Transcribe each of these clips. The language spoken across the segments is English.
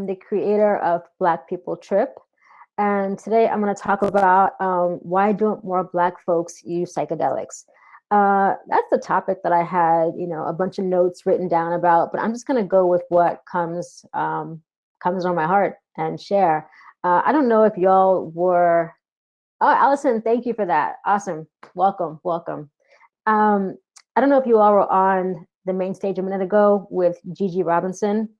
the creator of Black People Trip. And today I'm going to talk about why don't more Black folks use psychedelics? That's the topic that I had, a bunch of notes written down about, but I'm just going to go with what comes on my heart and share. I don't know if y'all were, oh, Allison, thank you for that. Awesome. Welcome. I don't know if you all were on the main stage a minute ago with Gigi Robinson.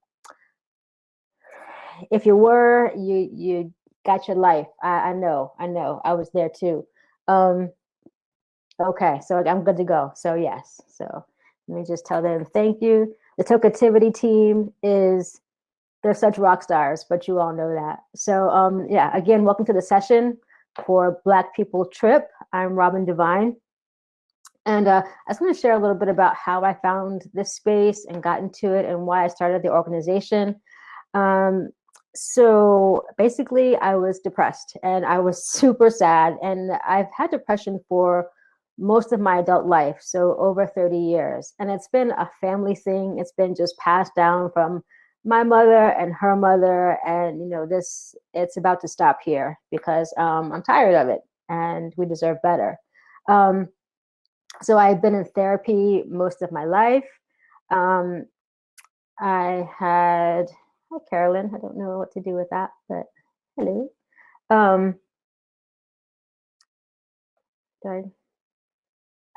If you were, you got your life. I know. I was there too. Okay, so I'm good to go. So yes. So let me just tell them thank you. The Tokeativity team they're such rock stars, but you all know that. So yeah, again, welcome to the session for Black People Trip. I'm Robin Devine. And I just want to share a little bit about how I found this space and got into it and why I started the organization. So basically, I was depressed and I was super sad. And I've had depression for most of my adult life, so over 30 years. And it's been a family thing. It's been just passed down from my mother and her mother. And, it's about to stop here because I'm tired of it and we deserve better. So I've been in therapy most of my life. I had, hi Carolyn, I don't know what to do with that, but hello.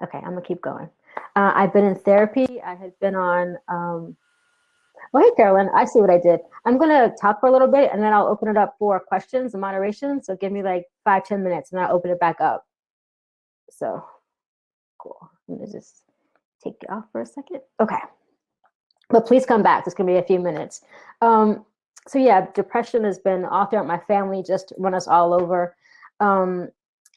Okay, I'm gonna keep going. I've been in therapy. I had been on, oh, hey Carolyn, I see what I did. I'm gonna talk for a little bit and then I'll open it up for questions and moderation. So give me like 5-10 minutes and then I'll open it back up. So cool. I'm gonna just take it off for a second. Okay. But please come back. It's gonna be a few minutes. So yeah, depression has been all throughout my family, just run us all over.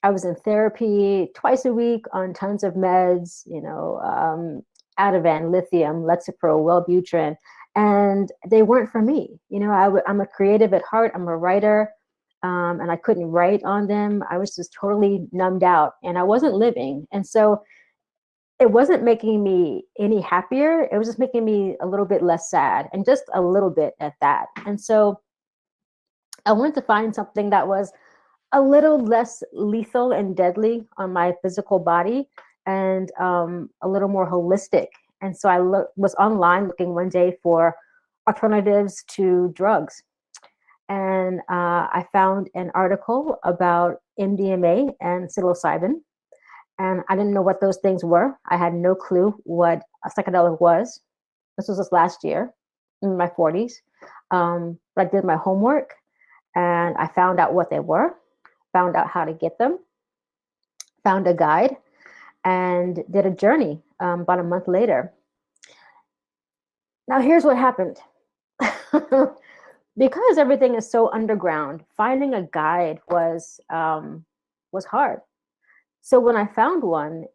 I was in therapy twice a week on tons of meds, Ativan, lithium, Lexapro, Wellbutrin, and they weren't for me. I'm a creative at heart. I'm a writer, and I couldn't write on them. I was just totally numbed out and I wasn't living. And so it wasn't making me any happier. It was just making me a little bit less sad, and just a little bit at that. And so I wanted to find something that was a little less lethal and deadly on my physical body and a little more holistic. And so I was online looking one day for alternatives to drugs. And I found an article about MDMA and psilocybin. And I didn't know what those things were. I had no clue what a psychedelic was. This was just last year in my 40s. But I did my homework and I found out what they were, found out how to get them, found a guide, and did a journey about a month later. Now, here's what happened. Because everything is so underground, finding a guide was hard. So when I found one,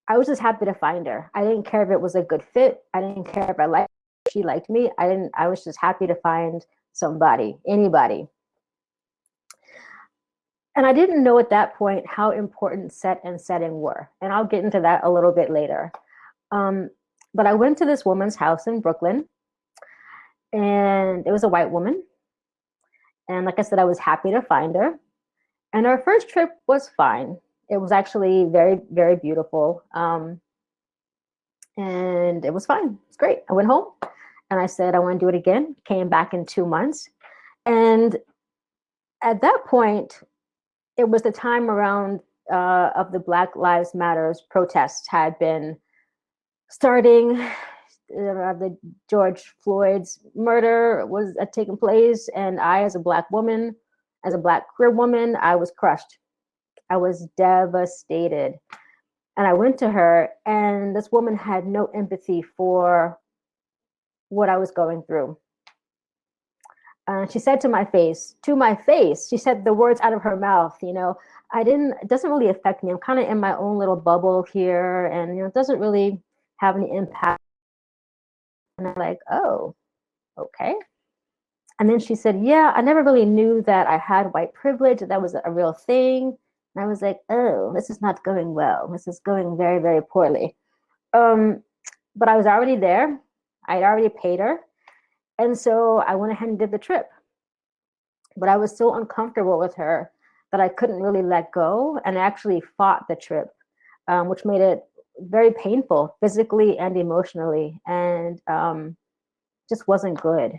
I was just happy to find her. I didn't care if it was a good fit. I didn't care if I liked her, she liked me. I was just happy to find somebody, anybody. And I didn't know at that point how important set and setting were. And I'll get into that a little bit later. But I went to this woman's house in Brooklyn, and it was a white woman. And like I said, I was happy to find her. And our first trip was fine. It was actually very, very beautiful. And it was fine. It's great. I went home and I said, I want to do it again. Came back in 2 months. And at that point, it was the time around of the Black Lives Matters protests had been starting. The George Floyd's murder was taking place. And I, as a Black woman, as a Black queer woman, I was crushed. I was devastated. And I went to her, and this woman had no empathy for what I was going through. She said to my face, she said the words out of her mouth, it doesn't really affect me. I'm kind of in my own little bubble here, and it doesn't really have any impact. And I'm like, oh, okay. And then she said, yeah, I never really knew that I had white privilege, that was a real thing. And I was like, oh, this is not going well. This is going very, very poorly. But I was already there. I'd already paid her. And so I went ahead and did the trip. But I was so uncomfortable with her that I couldn't really let go, and I actually fought the trip, which made it very painful physically and emotionally, and just wasn't good.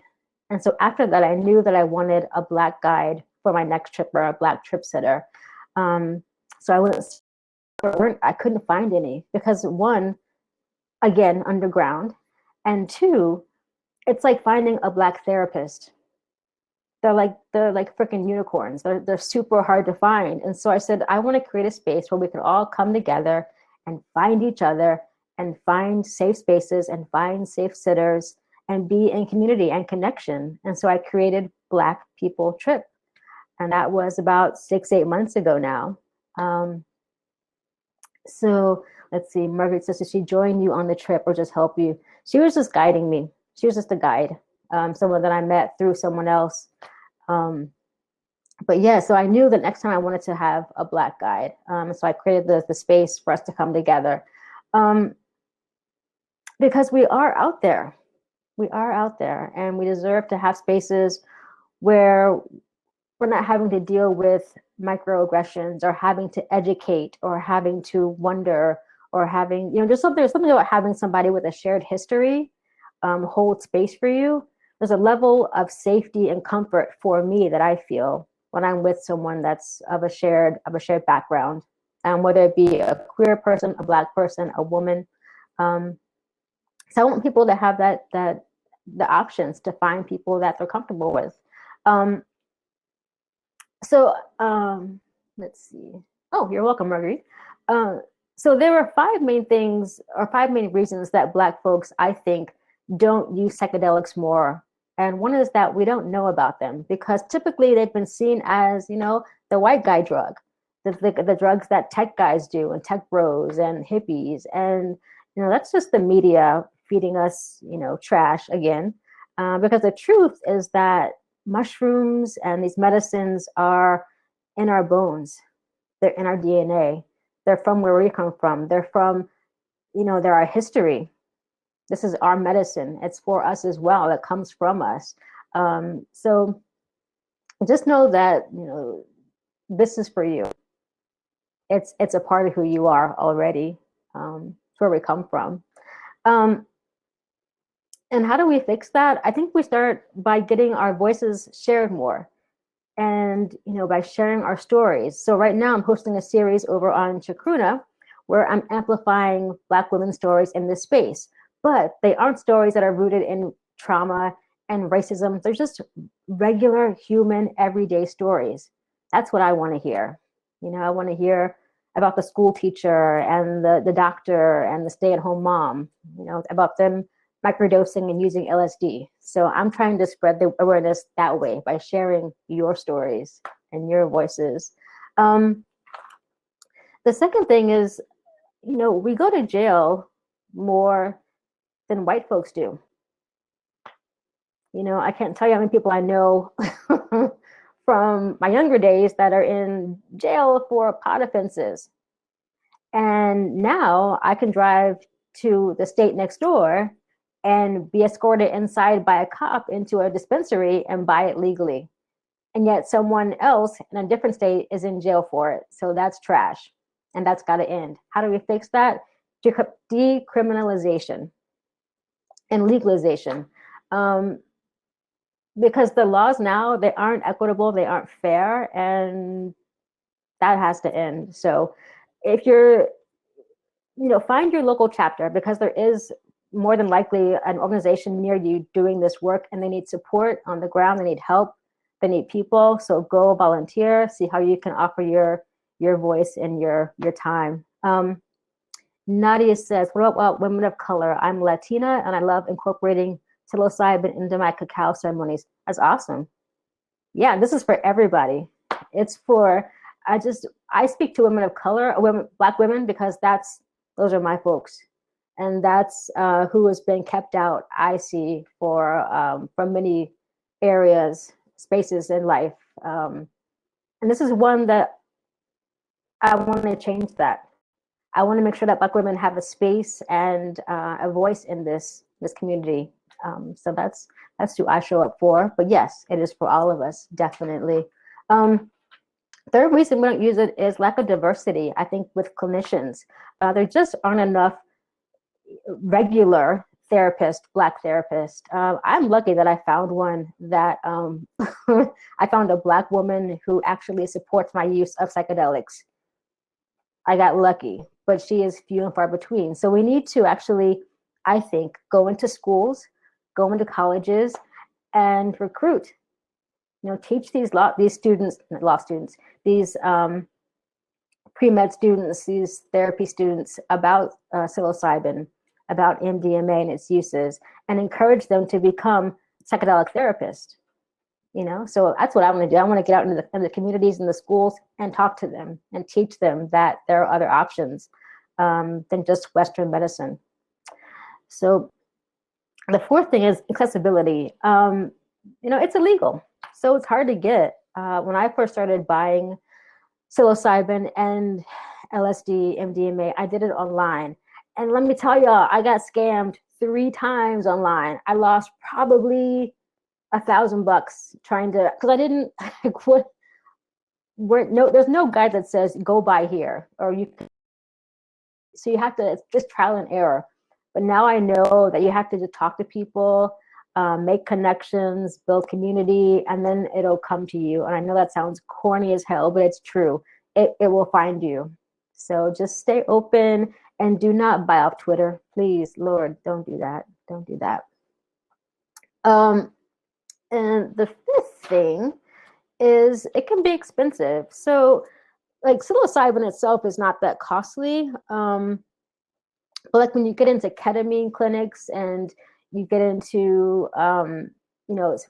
And so after that, I knew that I wanted a Black guide for my next trip, or a Black trip sitter. So I went, I couldn't find any because, one, again, underground, and two, it's like finding a Black therapist. They're like freaking unicorns. They're super hard to find. And so I said, I want to create a space where we can all come together and find each other and find safe spaces and find safe sitters and be in community and connection. And so I created Black People Trip. And that was about 6-8 months ago now. So let's see, Margaret says, did she join you on the trip or just help you? She was just guiding me. She was just a guide, someone that I met through someone else. But yeah, so I knew that next time I wanted to have a Black guide. So I created the space for us to come together. Because we are out there. We are out there, and we deserve to have spaces where we're not having to deal with microaggressions or having to educate or having to wonder or having, there's something about having somebody with a shared history hold space for you. There's a level of safety and comfort for me that I feel when I'm with someone that's of a shared background, whether it be a queer person, a Black person, a woman. So I want people to have the options to find people that they're comfortable with. Let's see. Oh, you're welcome, Marguerite. So there are 5 main things or 5 main reasons that Black folks, I think, don't use psychedelics more. And one is that we don't know about them because typically they've been seen as, the white guy drug, the drugs that tech guys do and tech bros and hippies. And, that's just the media feeding us, trash again. Because the truth is that mushrooms and these medicines are in our bones. They're in our DNA. They're from where we come from. They're from, they're our history. This is our medicine. It's for us as well. It comes from us. So just know that, this is for you. It's a part of who you are already. It's where we come from. And how do we fix that? I think we start by getting our voices shared more and, by sharing our stories. So right now I'm hosting a series over on Chacruna where I'm amplifying Black women's stories in this space, but they aren't stories that are rooted in trauma and racism. They're just regular human everyday stories. That's what I want to hear. I want to hear about the school teacher and the doctor and the stay-at-home mom, about them microdosing and using LSD. So I'm trying to spread the awareness that way by sharing your stories and your voices. The second thing is, we go to jail more than white folks do. I can't tell you how many people I know from my younger days that are in jail for pot offenses. And now I can drive to the state next door and be escorted inside by a cop into a dispensary and buy it legally. And yet someone else in a different state is in jail for it. So that's trash. And that's got to end. How do we fix that? Decriminalization and legalization. Because the laws now, they aren't equitable, they aren't fair, and that has to end. So if you're, find your local chapter, because there is more than likely an organization near you doing this work, and they need support on the ground, they need help, they need people. So go volunteer, see how you can offer your voice and your time. Nadia says, what about women of color? I'm Latina and I love incorporating psilocybin into my cacao ceremonies. That's awesome. Yeah, this is for everybody. It's for, I speak to women of color, Black women, because those are my folks. And that's who has been kept out, I see, from many areas, spaces in life. And this is one that I want to change that. I want to make sure that Black women have a space and a voice in this community. So that's who I show up for. But yes, it is for all of us, definitely. Third reason we don't use it is lack of diversity. I think with clinicians, there just aren't enough regular therapist, Black therapist. I'm lucky that I found one that I found a Black woman who actually supports my use of psychedelics. I got lucky, but she is few and far between. So we need to actually, I think, go into schools, go into colleges, and recruit. Teach these students, not law students, these pre-med students, these therapy students about psilocybin, about MDMA and its uses, and encourage them to become psychedelic therapists. So that's what I want to do. I want to get out into the communities and the schools and talk to them and teach them that there are other options than just Western medicine. So the fourth thing is accessibility. It's illegal, so it's hard to get. When I first started buying psilocybin and LSD, MDMA, I did it online. And let me tell y'all, I got scammed 3 times online. I lost probably $1,000 trying to, because I didn't, there's no guide that says go buy here, so you have to, it's just trial and error. But now I know that you have to just talk to people, make connections, build community, and then it'll come to you. And I know that sounds corny as hell, but it's true. It will find you. So just stay open and do not buy off Twitter. Please, Lord, don't do that. Don't do that. And the fifth thing is it can be expensive. So like psilocybin itself is not that costly. But like when you get into ketamine clinics and you get into,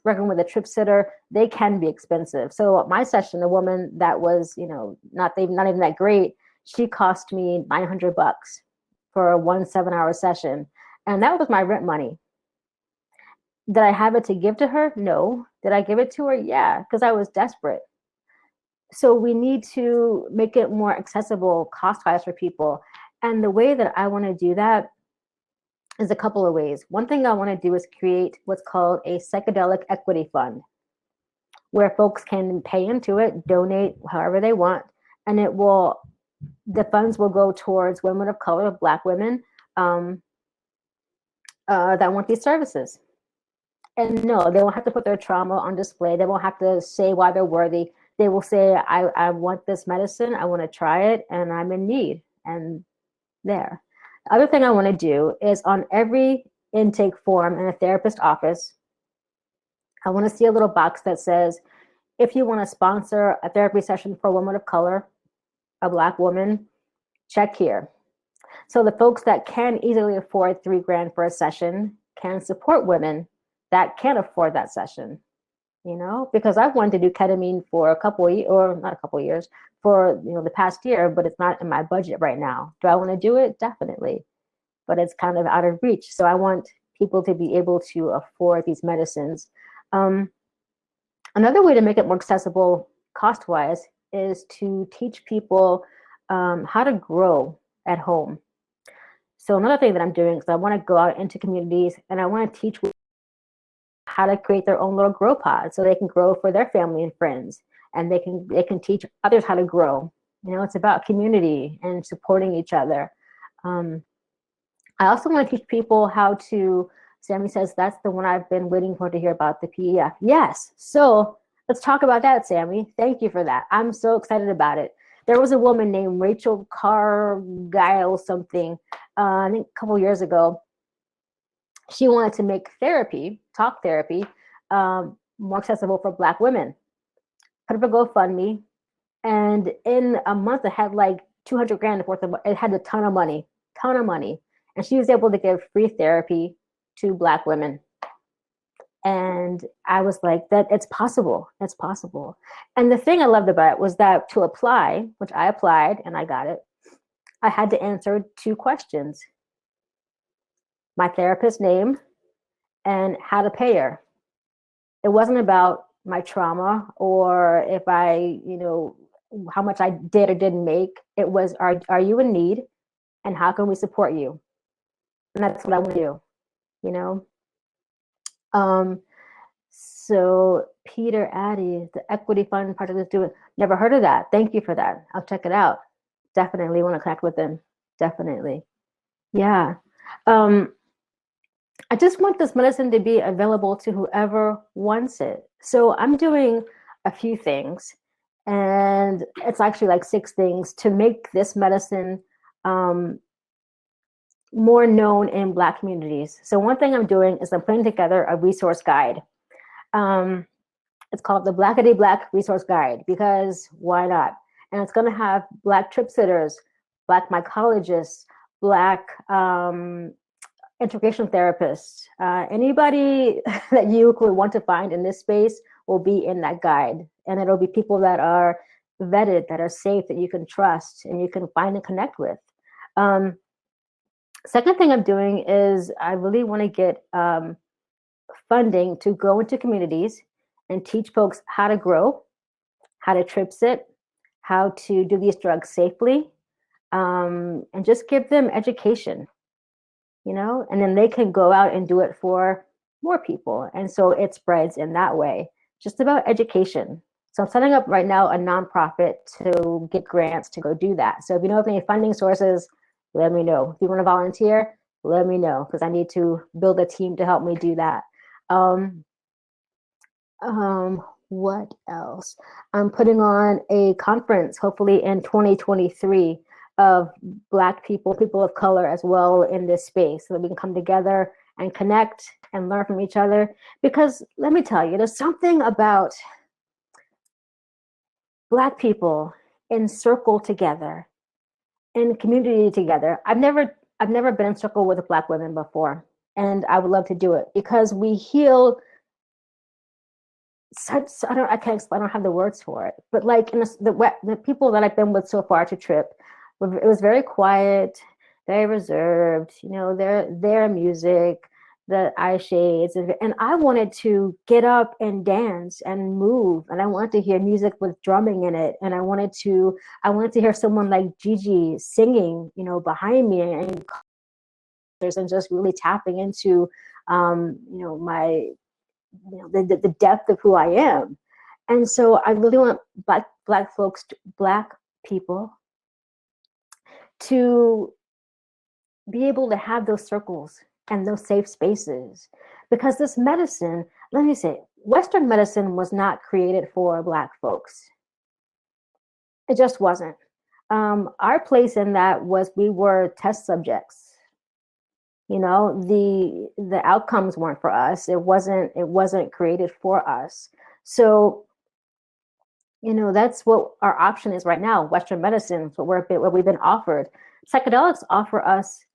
working with a trip sitter, they can be expensive. So at my session, a woman that was, not even that great, she cost me $900 for a 1 7-hour session. And that was my rent money. Did I have it to give to her? No. Did I give it to her? Yeah, because I was desperate. So we need to make it more accessible cost-wise for people. And the way that I want to do that is a couple of ways. One thing I want to do is create what's called a psychedelic equity fund, where folks can pay into it, donate however they want, and the funds will go towards women of color, Black women that want these services. And no, they won't have to put their trauma on display. They won't have to say why they're worthy. They will say, I want this medicine, I want to try it, and I'm in need. And there. The other thing I want to do is on every intake form in a therapist office, I want to see a little box that says, if you want to sponsor a therapy session for a woman of color, a Black woman, check here. So the folks that can easily afford $3,000 for a session can support women that can't afford that session. Because I've wanted to do ketamine for a couple of years, or not a couple of years, for the past year, but it's not in my budget right now. Do I want to do it? Definitely. But it's kind of out of reach. So I want people to be able to afford these medicines. Another way to make it more accessible cost-wise is to teach people how to grow at home. So another thing that I'm doing is I want to go out into communities and I want to teach how to create their own little grow pod so they can grow for their family and friends, and they can teach others how to grow. It's about community and supporting each other. I also want to teach people how to, Sammy says that's the one I've been waiting for to hear about, the PEF. Yes, so let's talk about that, Sammy. Thank you for that. I'm so excited about it. There was a woman named Rachel Cargile something, I think a couple years ago. She wanted to make talk therapy, more accessible for Black women. Put up a GoFundMe, and in a month it had like $200,000 worth of, it had a ton of money, and she was able to give free therapy to Black women. And I was like, that it's possible. And the thing I loved about it was that to apply, which I applied and I got it, I had to answer 2 questions. My therapist's name and how to pay her. It wasn't about my trauma or if I, how much I did or didn't make. It was, are you in need and how can we support you? And that's what I want to do, So Peter Addy, the Equity Fund Project is doing, never heard of that. Thank you for that. I'll check it out. Definitely want to connect with them. Definitely. Yeah. I just want this medicine to be available to whoever wants it. So I'm doing a few things, and it's actually like 6 things to make this medicine more known in Black communities. So one thing I'm doing is I'm putting together a resource guide. It's called the Blackity Black Resource Guide, because why not? And it's going to have Black trip sitters, Black mycologists, Black integration therapists, anybody that you could want to find in this space will be in that guide. And it'll be people that are vetted, that are safe, that you can trust and you can find and connect with. Second thing I'm doing is I really want to get funding to go into communities and teach folks how to grow, how to trip sit, how to do these drugs safely, and just give them education, and then they can go out and do it for more people. And so it spreads in that way, just about education. So I'm setting up right now a nonprofit to get grants to go do that. So if you know of any funding sources, let me know. If you want to volunteer, let me know, because I need to build a team to help me do that. What else? I'm putting on a conference, hopefully in 2023, of Black people, people of color as well in this space, so that we can come together and connect and learn from each other. Because let me tell you, there's something about Black people in circle together, in community together. I've never been in circle with Black women before, and I would love to do it because we heal such, I can't explain, I don't have the words for it, but like in the people that I've been with so far to trip, it was very quiet, very reserved, their music, the eye shades, and I wanted to get up and dance and move, and I wanted to hear music with drumming in it, and I wanted to hear someone like Gigi singing, behind me, and just really tapping into my the depth of who I am. And so I really want Black people to be able to have those circles and those safe spaces, because this medicine, let me say, Western medicine was not created for Black folks. It just wasn't. Our place in that was we were test subjects. The outcomes weren't for us. It wasn't created for us. So that's what our option is right now. Western medicine, what we've been offered. Psychedelics offer us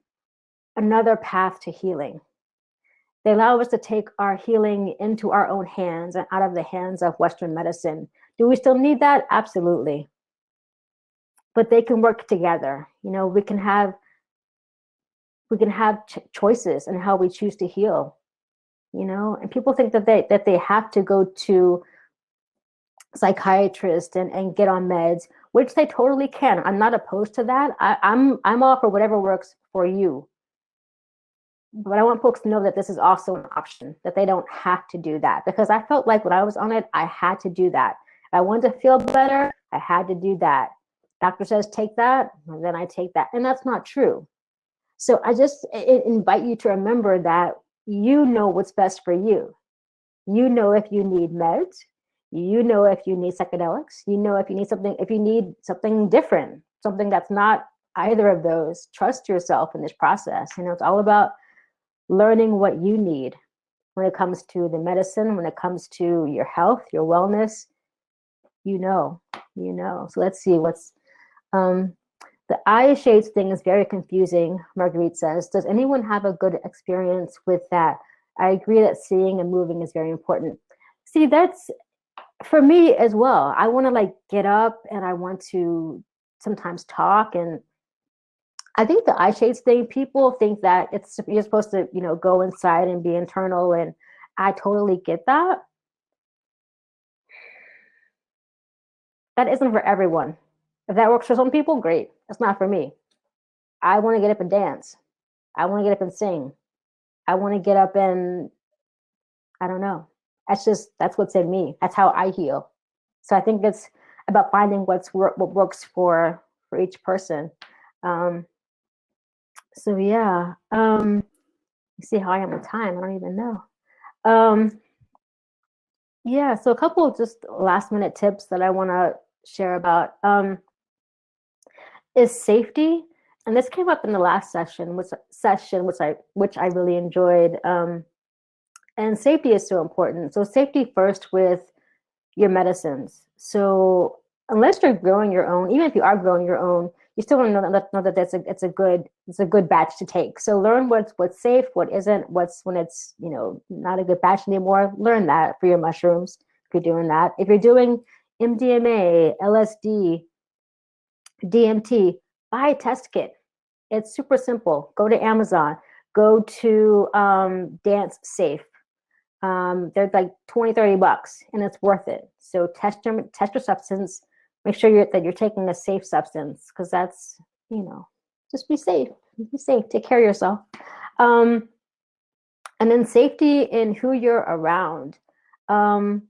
another path to healing. They allow us to take our healing into our own hands and out of the hands of Western medicine. Do we still need that? Absolutely. But they can work together. We can have choices in how we choose to heal. And people think that they have to go to psychiatrist and get on meds, which they totally can. I'm not opposed to that. I'm all for whatever works for you. But I want folks to know that this is also an option, that they don't have to do that. Because I felt like when I was on it, I had to do that. I wanted to feel better, I had to do that. Doctor says take that, and then I take that. And that's not true. So I just invite you to remember that you know what's best for you. You know if you need meds, you know if you need psychedelics, you know if you need something different, something that's not either of those. Trust yourself in this process. It's all about learning what you need when it comes to the medicine, when it comes to your health, your wellness. So let's see what's the eye shades thing is very confusing. Marguerite says, does anyone have a good experience with that? I agree that seeing and moving is very important. See, that's for me as well. I want to get up and I want to sometimes talk. And I think the eye shades thing, people think that you're supposed to, go inside and be internal. And I totally get that. That isn't for everyone. If that works for some people, great. That's not for me. I want to get up and dance. I want to get up and sing. I want to get up and I don't know. That's what's in me. That's how I heal. So I think it's about finding what works for each person. Um, so yeah. See how I am with time. I don't even know. Um, yeah. So a couple of just last minute tips that I want to share about is safety. And this came up in the last which I really enjoyed. And safety is so important. So safety first with your medicines. So unless you're growing your own, even if you are growing your own, you still want to know that it's a good batch to take. So learn what's safe, what isn't, what's when it's not a good batch anymore. Learn that for your mushrooms if you're doing that. If you're doing MDMA, LSD, DMT, buy a test kit. It's super simple. Go to Amazon. Go to Dance Safe. They're like 20, $30 and it's worth it. So test your substance. Make sure that you're taking a safe substance because that's, just be safe. Be safe. Take care of yourself. And then safety in who you're around. Yeah,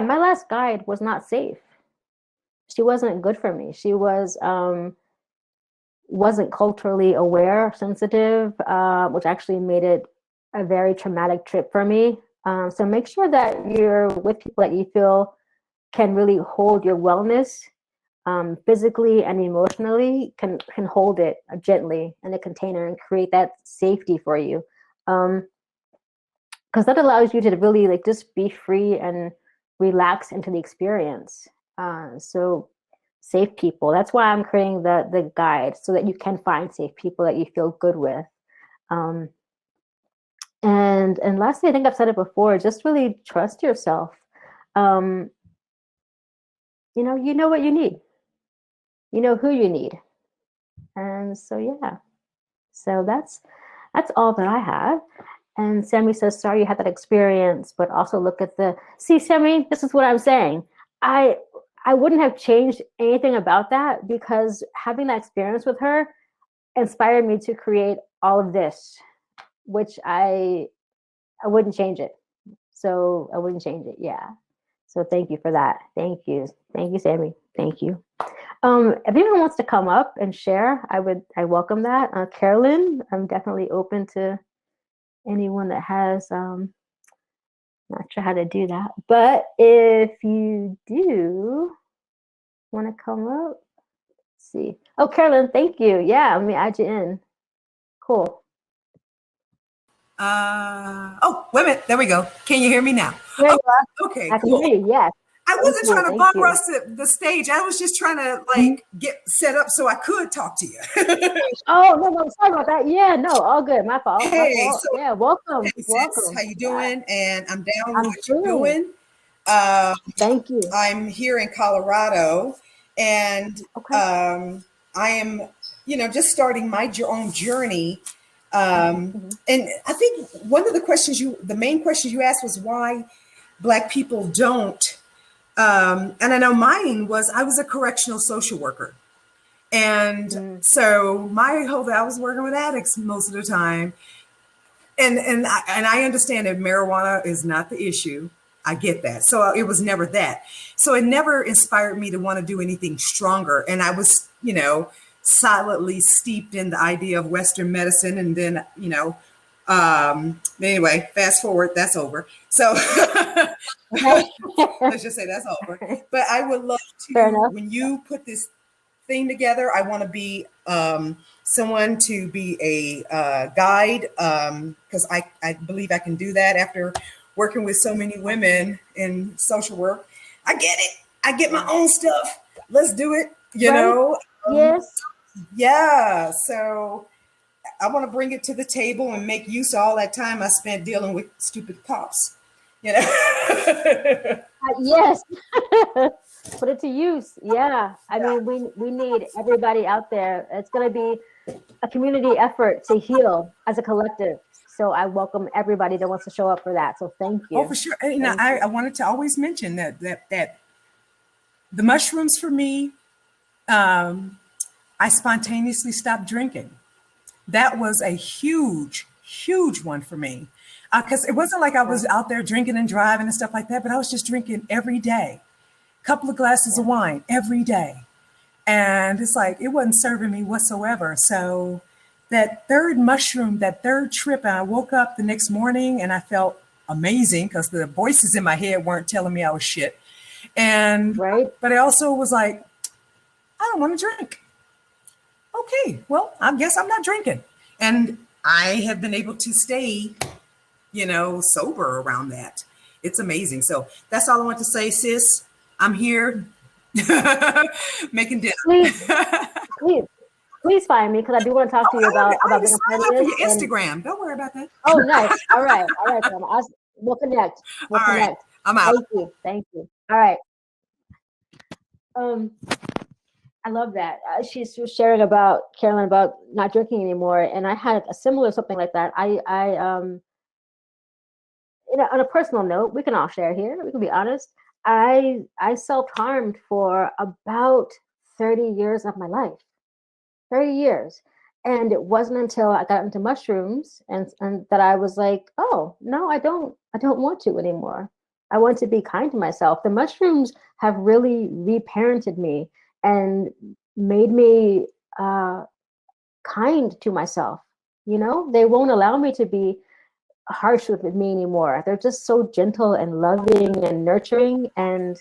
my last guide was not safe. She wasn't good for me. She wasn't culturally aware, sensitive, which actually made it a very traumatic trip for me. So make sure that you're with people that you feel can really hold your wellness physically and emotionally, can hold it gently in a container and create that safety for you. Because that allows you to really like just be free and relax into the experience. So safe people. That's why I'm creating the guide so that you can find safe people that you feel good with. Um, and lastly, I think I've said it before, just really trust yourself. Um, you know what you need. You know who you need. And so yeah. So that's all that I have. And Sammy says, sorry you had that experience, but also look at see, Sammy, this is what I'm saying. I wouldn't have changed anything about that because having that experience with her inspired me to create all of this, which I wouldn't change it. So I wouldn't change it. Yeah. So thank you for that. Thank you. Thank you, Sammy. Thank you. If anyone wants to come up and share, I welcome that. Carolyn, I'm definitely open to anyone that has not sure how to do that, but if you do want to come up, let's see. Oh, Carolyn, thank you. Yeah, let me add you in. Cool. Oh, wait a minute. There we go. Can you hear me now? There you are. Okay, I can cool. hear you. Yes. I wasn't trying to Thank bomb you. rush the stage. I was just trying to get set up so I could talk to you. Oh, no, sorry about that. Yeah, no, all good. My fault. My Hey, fault. so Yeah, welcome. hey sis, how Welcome. you Yeah, doing? And I'm down with I'm what you're good. doing. Um, Thank you. I'm here in Colorado, and Okay. I am, just starting my own journey. Mm-hmm. And I think one of the main questions you asked was why Black people don't. And I know mine was I was a correctional social worker. And Mm-hmm. so I was working with addicts most of the time. And I understand that marijuana is not the issue. I get that. So it was never that. So it never inspired me to want to do anything stronger. And I was, silently steeped in the idea of Western medicine. And then, anyway, fast forward, that's over. So Okay. let's just say that's over. But I would love Fair to, enough. when you put this thing together, I want to be someone to be a guide because I believe I can do that after working with so many women in social work. I get it. I get my Yeah. own stuff. Let's do it. Right? Yes. Yeah. So I want to bring it to the table and make use of all that time I spent dealing with stupid cops. You know. Yes. Put it to use. Yeah. I mean, we need everybody out there. It's going to be a community effort to heal as a collective. So I welcome everybody that wants to show up for that. So thank Oh, you. for sure. And Thank I you. wanted to always mention that the mushrooms for me, I spontaneously stopped drinking. That was a huge, huge one for me. Because it wasn't like I was out there drinking and driving and stuff like that, but I was just drinking every day, a couple of glasses of wine every day. And it's like, it wasn't serving me whatsoever. So that third mushroom, that third trip, and I woke up the next morning and I felt amazing because the voices in my head weren't telling me I was shit. And, Right. but I also was like, I don't want to drink. Okay, well, I guess I'm not drinking. And I have been able to stay, sober around that. It's amazing. So that's all I want to say, sis. I'm here making dinner. Please, please, please find me because I do want to talk to you I about already being a part signed of up for this. your And Instagram. Don't worry about that. oh, nice. All right, Grandma. We'll connect. We'll All right, connect. I'm out. Thank you. All right. Um, I love that. She was sharing about Carolyn about not drinking anymore, and I had a similar something like that. On a personal note, we can all share here. We can be honest. I self-harmed for about 30 years of my life. 30 years. And it wasn't until I got into mushrooms and that I was like, oh, no, I don't want to anymore. I want to be kind to myself. The mushrooms have really reparented me and made me kind to myself. They won't allow me to be harsh with me anymore. They're just so gentle and loving and nurturing. And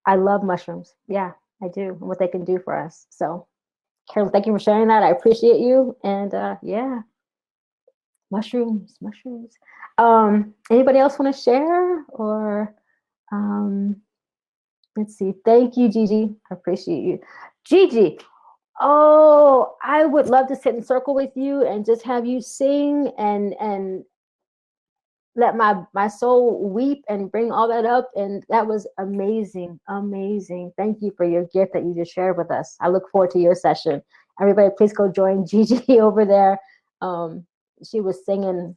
I love mushrooms. Yeah, I do. And what they can do for us. So, Carol, thank you for sharing that. I appreciate you. And yeah, mushrooms. Anybody else want to share? Or let's see. Thank you, Gigi. I appreciate you. Gigi, oh, I would love to sit in circle with you and just have you sing and let my soul weep and bring all that up. And that was amazing. Thank you for your gift that you just shared with us. I look forward to your session. Everybody, please go join Gigi over there. She was singing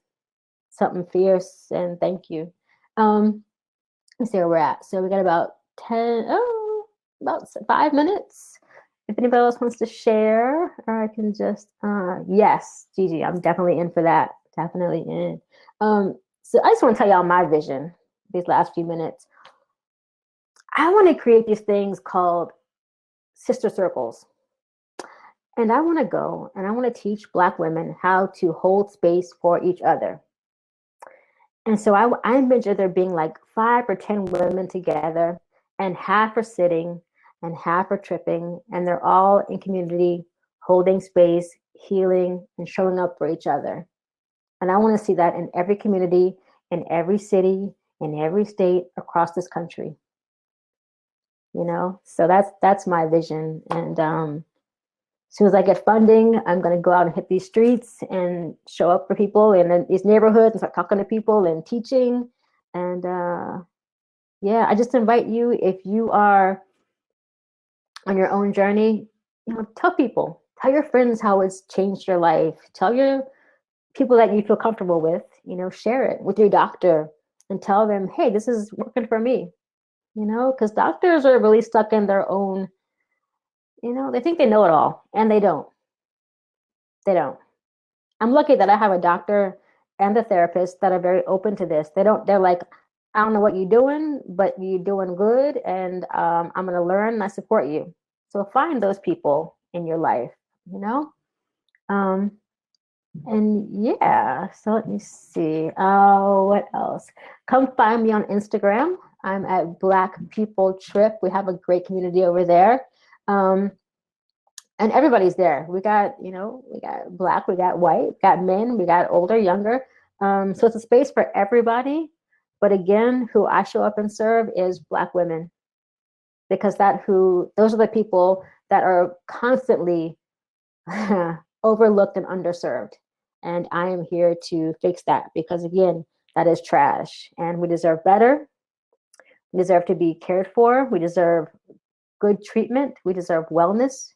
something fierce, and thank you. Let's see where we're at. So we got about 5 minutes. If anybody else wants to share, or I can just, yes, Gigi, I'm definitely in for that. Definitely in. So I just want to tell y'all my vision these last few minutes. I want to create these things called sister circles. And I want to go and I want to teach Black women how to hold space for each other. And so I envision there being like 5 or 10 women together, and half are sitting and half are tripping, and they're all in community, holding space, healing, and showing up for each other. And I want to see that in every community, in every city, in every state across this country. So that's my vision. And as soon as I get funding, I'm going to go out and hit these streets and show up for people in these neighborhoods and start talking to people and teaching. And yeah, I just invite you, if you are on your own journey, tell people, tell your friends how it's changed your life. Tell your people that you feel comfortable with, share it with your doctor and tell them, hey, this is working for me, because doctors are really stuck in their own, they think they know it all, and they don't. I'm lucky that I have a doctor and a therapist that are very open to this. They're like, I don't know what you're doing, but you're doing good, and I'm going to learn and I support you. So find those people in your life, um, and yeah, so let me see. What else? Come find me on Instagram. I'm at Black People Trip. We have a great community over there. And everybody's there. We got Black, we got white, we got men, we got older, younger. So it's a space for everybody. But again, who I show up and serve is Black women, because those are the people that are constantly overlooked and underserved. And I am here to fix that, because again, that is trash, and we deserve better. We deserve to be cared for. We deserve good treatment. We deserve wellness.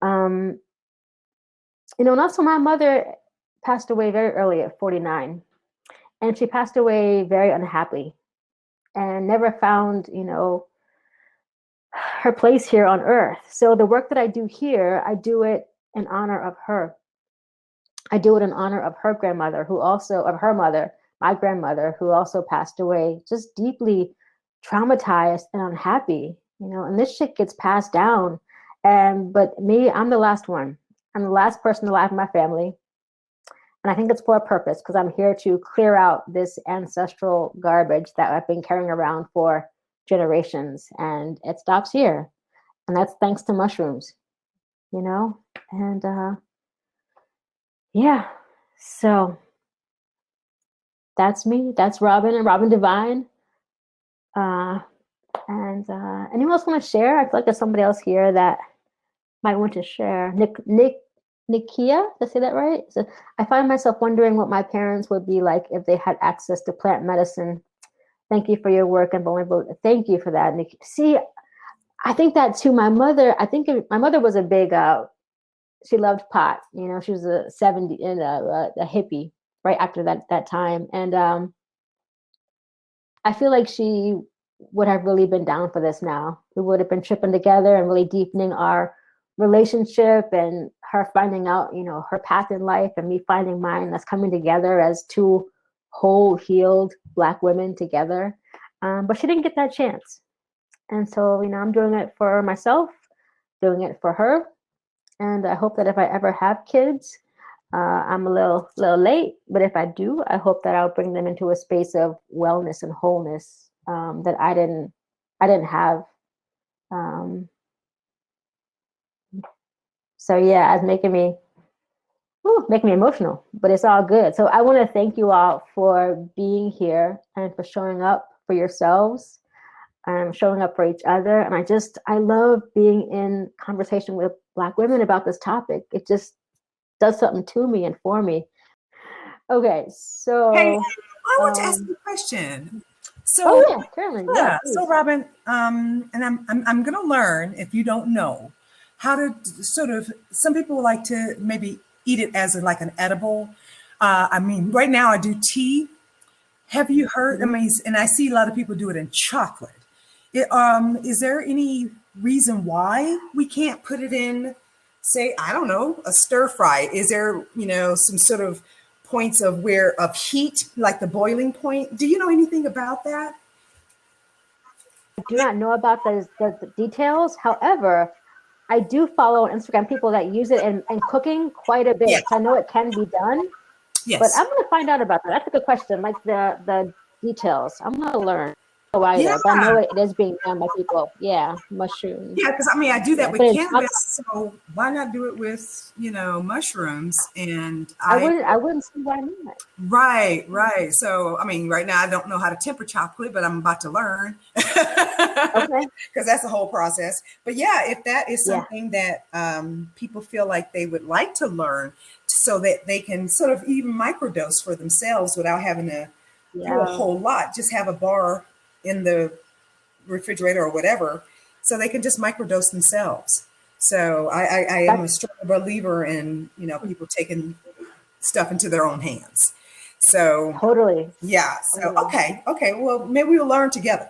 And also my mother passed away very early at 49, and she passed away very unhappy and never found, her place here on earth. So the work that I do here, I do it in honor of her. I do it in honor of her grandmother, of her mother, my grandmother, who also passed away, just deeply traumatized and unhappy, and this shit gets passed down. But me, I'm the last one. I'm the last person alive in my family. And I think it's for a purpose, because I'm here to clear out this ancestral garbage that I've been carrying around for generations. And it stops here. And that's thanks to mushrooms, And yeah, so that's me. That's Robin and Robin Divine. And anyone else want to share? I feel like there's somebody else here that might want to share. Nikia, did I say that right? So I find myself wondering what my parents would be like if they had access to plant medicine. Thank you for your work and vulnerability. Thank you for that, Nick. See, I think that too. My mother was a big, she loved pot. She was a 70 and a hippie right after that time. And I feel like she would have really been down for this now. We would have been tripping together and really deepening our relationship, and her finding out, her path in life, and me finding mine. That's coming together as two whole, healed Black women together. But she didn't get that chance. And so, I'm doing it for myself, doing it for her. And I hope that if I ever have kids, I'm a little late, but if I do, I hope that I'll bring them into a space of wellness and wholeness that I didn't have. So yeah, it's making me emotional, but it's all good. So I want to thank you all for being here and for showing up for yourselves and showing up for each other. And I love being in conversation with Black women about this topic. It just does something to me and for me. Okay, so Hey, I want to ask you a question. Oh yeah, Carolyn. Yeah. Yes. So Robin, and I'm going to learn, if you don't know, how to sort of. Some people like to maybe eat it as like an edible. I mean, right now I do tea. Have you heard? I mean, and I see a lot of people do it in chocolate. Is there any reason why we can't put it in, say, I don't know, a stir fry? Is there, some sort of points of heat, like the boiling point? Do you know anything about that? I do not know about the details. However, I do follow on Instagram people that use it in cooking quite a bit. Yes. So I know it can be done. Yes. But I'm going to find out about that. That's a good question. Like the details. I'm going to learn. Either, Yeah. but I know it is being done by people. Yeah, mushrooms. Yeah, because I mean, I do that with but cannabis, so why not do it with, mushrooms? And I wouldn't see why not. Right. So, I mean, right now I don't know how to temper chocolate, but I'm about to learn. Okay. Because that's the whole process. But yeah, if that is something that people feel like they would like to learn, so that they can sort of even microdose for themselves without having to do a whole lot, just have a bar in the refrigerator or whatever, so they can just microdose themselves. So I am a strong believer in, people taking stuff into their own hands. So totally. Yeah. So okay. Well, maybe we'll learn together.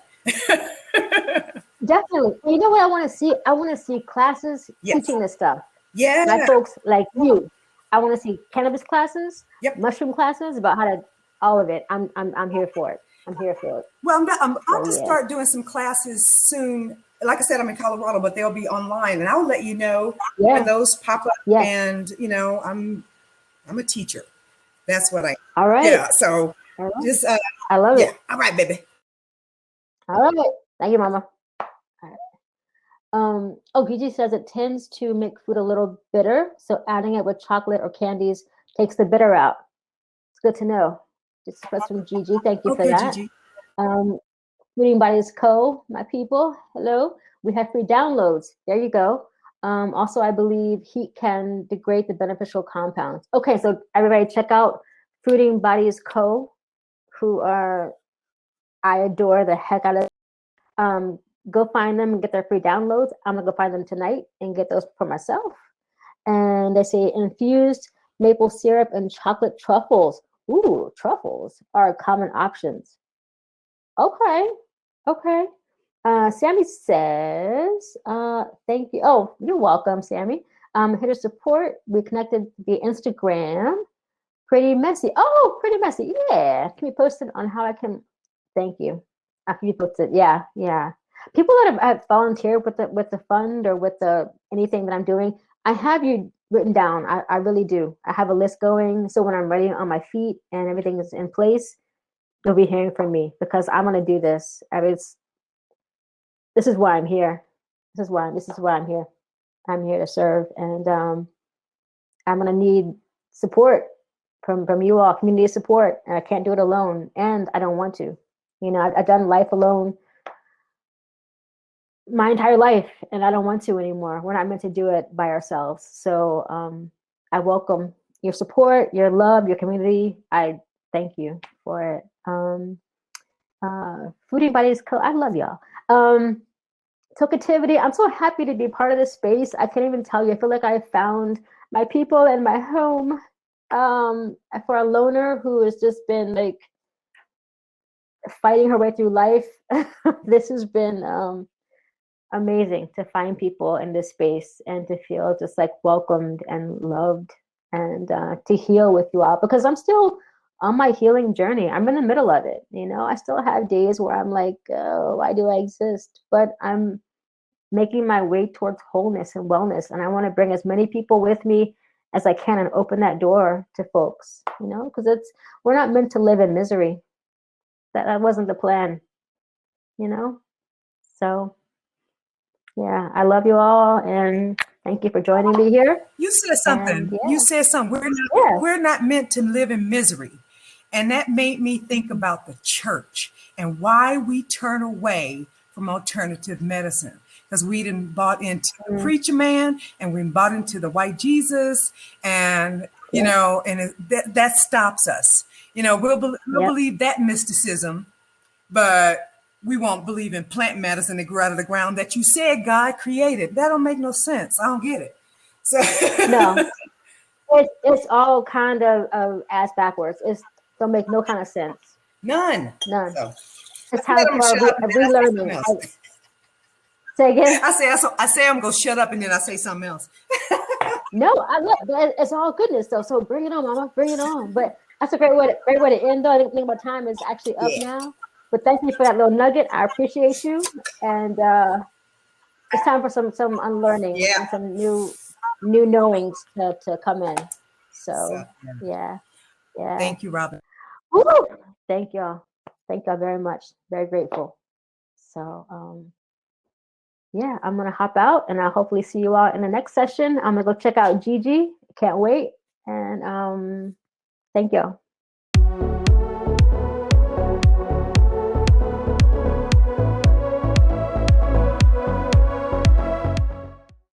Definitely. You know what I want to see? I want to see classes teaching this stuff. Yeah. My folks like you. I want to see cannabis classes, Yep. mushroom classes, about how to all of it. I'm here for it. I'm here for it. Well, I'm about to start doing some classes soon. Like I said, I'm in Colorado, but they'll be online, and I'll let you know when those pop up. Yes. And I'm a teacher. That's what I. All right. Yeah. So just I love it. All right, baby. All right. Thank you, Mama. All right. Gigi says it tends to make food a little bitter, so adding it with chocolate or candies takes the bitter out. It's good to know. Just from Gigi. Thank you for that. Gigi. Reading Bodies Co., my people. Hello. We have free downloads. There you go. Also, I believe heat can degrade the beneficial compounds. Okay, so everybody check out Fruiting Bodies Co., who I adore the heck out of. Go find them and get their free downloads. I'm gonna go find them tonight and get those for myself. And they say infused maple syrup and chocolate truffles. Ooh, truffles are common options. Okay. Sammy says, thank you. Oh, you're welcome, Sammy. Here to support. We connected via Instagram. Pretty messy. Oh, pretty messy. Yeah. Can be posted on how I can. Thank you. After you posted, yeah, yeah. People that have volunteered with the fund or with the anything that I'm doing, I have you written down. I really do. I have a list going. So when I'm ready on my feet and everything is in place, you'll be hearing from me because I'm gonna do this. I mean, this is why I'm here. This is why I'm here. I'm here to serve, and I'm gonna need support from you all, community support. And I can't do it alone, and I don't want to. You know, I've done life alone my entire life, and I don't want to anymore. We're not meant to do it by ourselves. So I welcome your support, your love, your community. I thank you for it. Foodie Buddies, I love y'all. Tokeativity, I'm so happy to be part of this space. I can't even tell you. I feel like I found my people and my home. For a loner who has just been like fighting her way through life, this has been amazing to find people in this space and to feel just like welcomed and loved and to heal with you all because I'm still on my healing journey. I'm in the middle of it. You know, I still have days where I'm like, oh, why do I exist? But I'm making my way towards wholeness and wellness. And I want to bring as many people with me as I can and open that door to folks, you know, because we're not meant to live in misery. That wasn't the plan, you know? So yeah, I love you all and thank you for joining me here. You said something. And You said something. yeah, We're not meant to live in misery. And that made me think about the church and why we turn away from alternative medicine. Because we didn't bought into the preacher man and we bought into the white Jesus. And, you know, and that stops us. You know, we'll believe that mysticism, but we won't believe in plant medicine that grew out of the ground that you said God created. That don't make no sense. I don't get it. So no, it's all kind of ass backwards. It don't make no kind of sense. None. None. So It's time for a relearning. Say again. I say I'm gonna shut up and then I say something else. No, I love it's all goodness though. So bring it on, mama. Bring it on. But that's a great way to end though. I didn't think about time is actually up now. But thank you for that little nugget. I appreciate you. And it's time for some unlearning and some new knowings to come in. So yeah. Thank you, Robin. Woo! Thank y'all very much. Very grateful. So yeah, I'm gonna hop out and I'll hopefully see you all in the next session. I'm gonna go check out Gigi. Can't wait. And thank y'all.